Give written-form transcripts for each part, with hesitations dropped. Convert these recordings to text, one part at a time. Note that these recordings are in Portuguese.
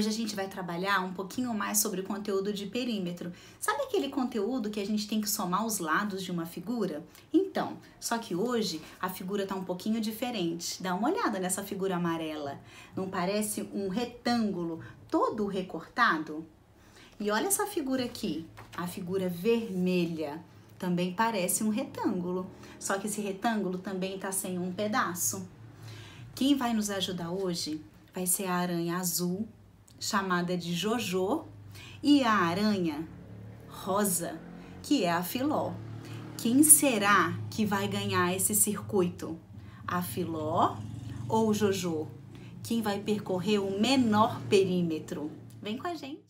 Hoje a gente vai trabalhar um pouquinho mais sobre o conteúdo de perímetro. Sabe aquele conteúdo que a gente tem que somar os lados de uma figura? Então, só que hoje a figura está um pouquinho diferente. Dá uma olhada nessa figura amarela. Não parece um retângulo todo recortado? E olha essa figura aqui, a figura vermelha. Também parece um retângulo, só que esse retângulo também está sem um pedaço. Quem vai nos ajudar hoje vai ser a aranha azul, chamada de Jojo, e a aranha rosa, que é a Filó. Quem será que vai ganhar esse circuito? A Filó ou o Jojo? Quem vai percorrer o menor perímetro? Vem com a gente!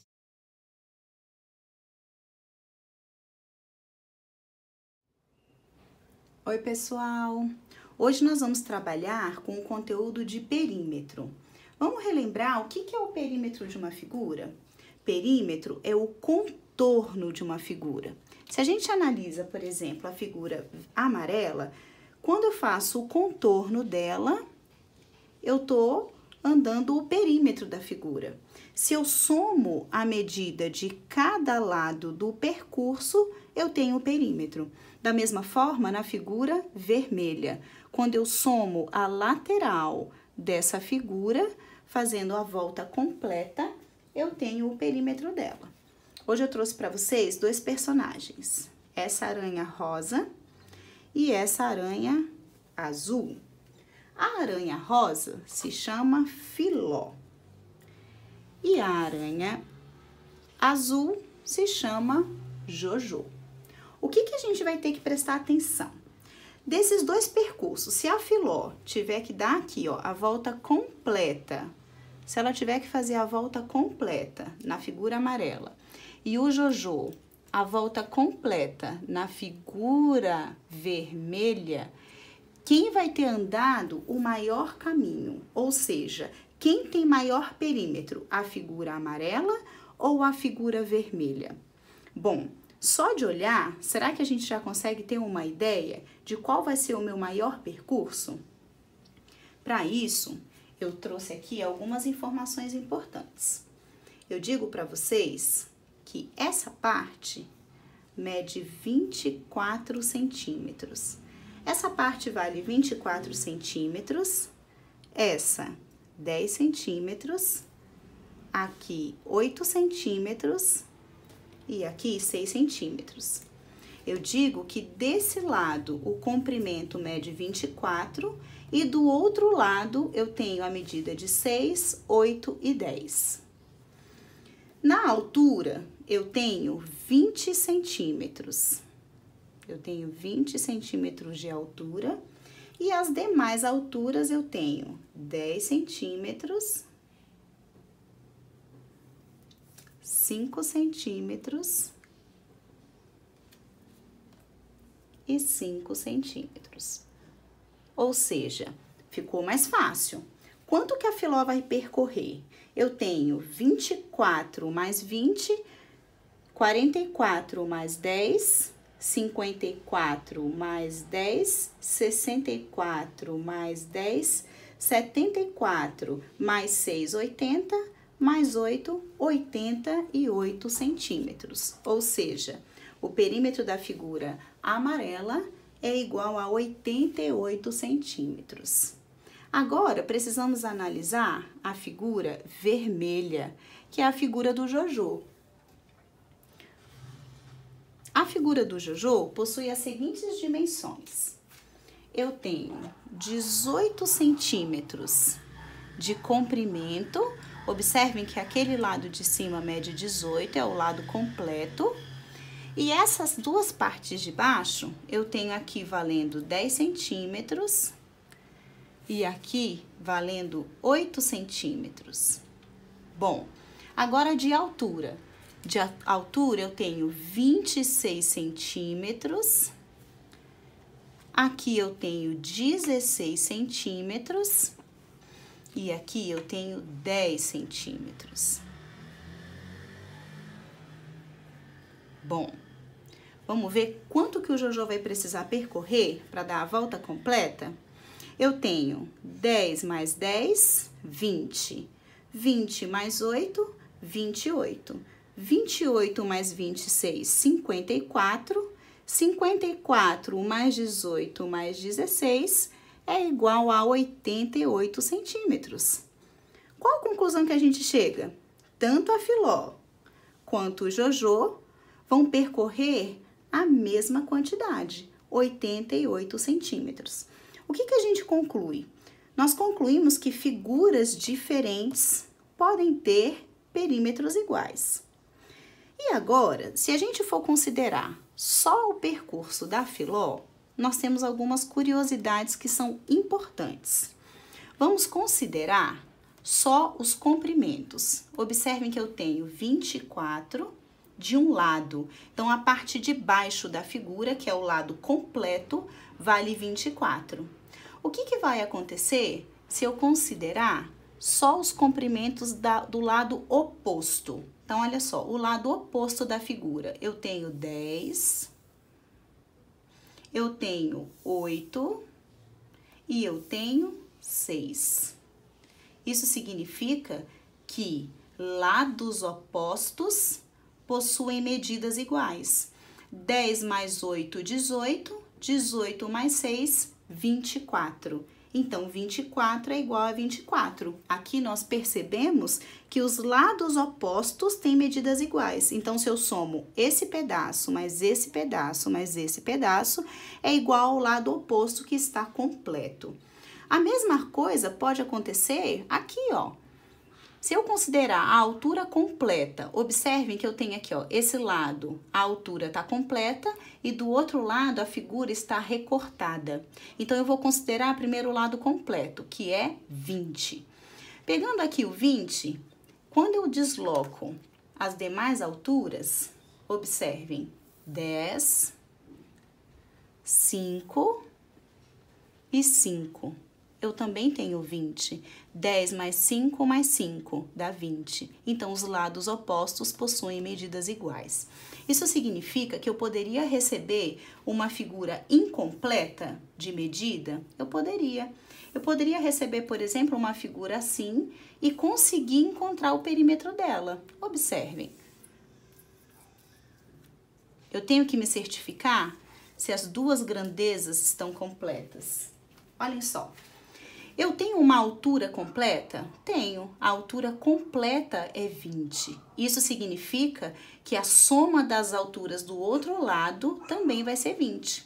Oi, pessoal! Hoje nós vamos trabalhar com o conteúdo de perímetro. Vamos relembrar o que é o perímetro de uma figura? Perímetro é o contorno de uma figura. Se a gente analisa, por exemplo, a figura amarela, quando eu faço o contorno dela, eu estou andando o perímetro da figura. Se eu somo a medida de cada lado do percurso, eu tenho o perímetro. Da mesma forma, na figura vermelha, quando eu somo a lateral dessa figura, fazendo a volta completa, eu tenho o perímetro dela. Hoje eu trouxe para vocês dois personagens, essa aranha rosa e essa aranha azul. A aranha rosa se chama Filó e a aranha azul se chama Jojo. O que a gente vai ter que prestar atenção? Desses dois percursos, se a Filó tiver que dar aqui, ó, a volta completa, se ela tiver que fazer a volta completa na figura amarela e o Jojo a volta completa na figura vermelha, quem vai ter andado o maior caminho? Ou seja, quem tem maior perímetro, a figura amarela ou a figura vermelha? Bom, só de olhar, será que a gente já consegue ter uma ideia de qual vai ser o meu maior percurso? Para isso, eu trouxe aqui algumas informações importantes. Eu digo para vocês que essa parte mede 24 centímetros. Essa parte vale 24 centímetros, essa 10 centímetros, aqui 8 centímetros e aqui 6 centímetros. Eu digo que desse lado o comprimento mede 24 e do outro lado eu tenho a medida de 6, 8 e 10. Na altura eu tenho 20 centímetros. Eu tenho 20 centímetros de altura e as demais alturas eu tenho 10 centímetros, 5 centímetros e 5 centímetros. Ou seja, ficou mais fácil. Quanto que a Filó vai percorrer? Eu tenho 24 mais 20, 44 mais 10, 54 mais 10, 64 mais 10, 74 mais 6, 80, mais 8, 88 centímetros. Ou seja, o perímetro da figura amarela é igual a 88 centímetros. Agora, precisamos analisar a figura vermelha, que é a figura do Jojo. A figura do Jojo possui as seguintes dimensões. Eu tenho 18 centímetros de comprimento. Observem que aquele lado de cima mede 18, é o lado completo. E essas duas partes de baixo, eu tenho aqui valendo 10 centímetros e aqui valendo 8 centímetros. Bom, agora de altura. De altura eu tenho 26 centímetros, aqui eu tenho 16 centímetros e aqui eu tenho 10 centímetros. Bom, vamos ver quanto que o Jojo vai precisar percorrer para dar a volta completa? Eu tenho 10 mais 10, 20. 20 mais 8, 28. 28 mais 26, 54. 54 mais 18 mais 16 é igual a 88 centímetros. Qual a conclusão que a gente chega? Tanto a Filó quanto o Jojô vão percorrer a mesma quantidade, 88 centímetros. O que a gente conclui? Nós concluímos que figuras diferentes podem ter perímetros iguais. E agora, se a gente for considerar só o percurso da Filó, nós temos algumas curiosidades que são importantes. Vamos considerar só os comprimentos. Observem que eu tenho 24 de um lado. Então, a parte de baixo da figura, que é o lado completo, vale 24. O que vai acontecer se eu considerar só os comprimentos do lado oposto? Então, olha só, o lado oposto da figura. Eu tenho 10, eu tenho 8 e eu tenho 6. Isso significa que lados opostos possuem medidas iguais. 10 mais 8, 18. 18 mais 6, 24. Então, 24 é igual a 24. Aqui nós percebemos que os lados opostos têm medidas iguais. Então, se eu somo esse pedaço, mais esse pedaço, mais esse pedaço, é igual ao lado oposto que está completo. A mesma coisa pode acontecer aqui, ó. Se eu considerar a altura completa, observem que eu tenho aqui, ó, esse lado, a altura está completa e do outro lado a figura está recortada. Então, eu vou considerar primeiro o lado completo, que é 20. Pegando aqui o 20, quando eu desloco as demais alturas, observem, 10, 5 e 5. Eu também tenho 20. 10 mais 5 mais 5 dá 20. Então, os lados opostos possuem medidas iguais. Isso significa que eu poderia receber uma figura incompleta de medida? Eu poderia. Eu poderia receber, por exemplo, uma figura assim e conseguir encontrar o perímetro dela. Observem. Eu tenho que me certificar se as duas grandezas estão completas. Olhem só. Eu tenho uma altura completa? Tenho. A altura completa é 20. Isso significa que a soma das alturas do outro lado também vai ser 20.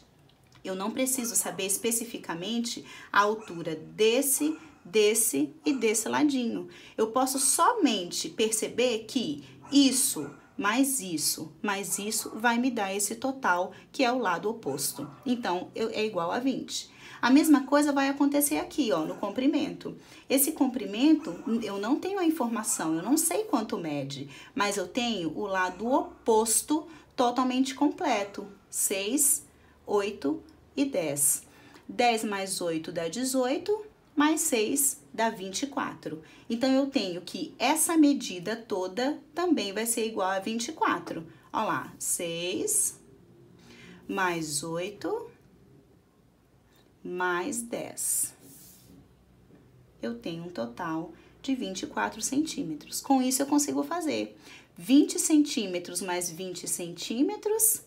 Eu não preciso saber especificamente a altura desse e desse ladinho. Eu posso somente perceber que isso mais isso vai me dar esse total, que é o lado oposto. Então, é igual a 20. A mesma coisa vai acontecer aqui, ó, no comprimento. Esse comprimento, eu não tenho a informação, eu não sei quanto mede, mas eu tenho o lado oposto totalmente completo. 6, 8 e 10. 10 mais 8 dá 18, mais 6 dá 24. Então, eu tenho que essa medida toda também vai ser igual a 24. Olha lá, 6 mais 8 mais 10. Eu tenho um total de 24 centímetros. Com isso, eu consigo fazer 20 centímetros mais 20 centímetros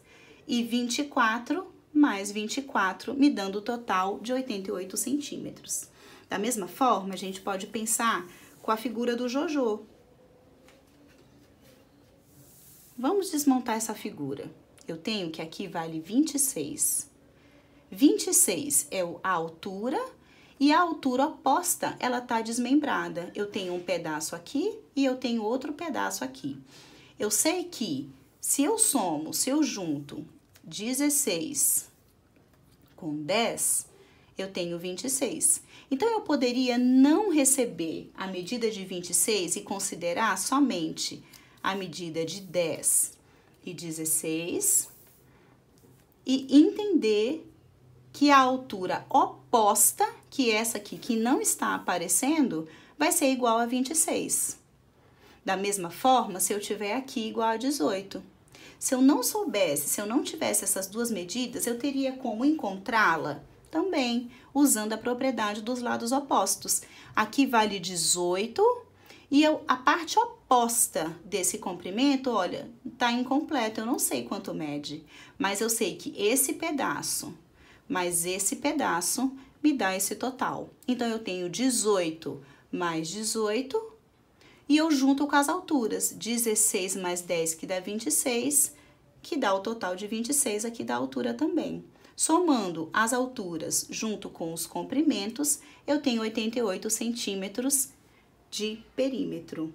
e 24 mais 24, me dando o total de 88 centímetros. Da mesma forma, a gente pode pensar com a figura do Jojô. Vamos desmontar essa figura. Eu tenho que aqui vale 26. 26 é a altura e a altura oposta, ela tá desmembrada. Eu tenho um pedaço aqui e eu tenho outro pedaço aqui. Eu sei que se eu junto 16 com 10, eu tenho 26. Então, eu poderia não receber a medida de 26 e considerar somente a medida de 10 e 16 e entender que a altura oposta, que é essa aqui, que não está aparecendo, vai ser igual a 26. Da mesma forma, se eu tiver aqui igual a 18. Se eu não soubesse, se eu não tivesse essas duas medidas, eu teria como encontrá-la também usando a propriedade dos lados opostos. Aqui vale 18 E a parte oposta desse comprimento, olha, tá incompleto, eu não sei quanto mede, mas eu sei que esse pedaço mais esse pedaço me dá esse total. Então, eu tenho 18 mais 18 e eu junto com as alturas, 16 mais 10 que dá 26, que dá o total de 26, aqui dá a altura também. Somando as alturas junto com os comprimentos, eu tenho 88 centímetros de perímetro.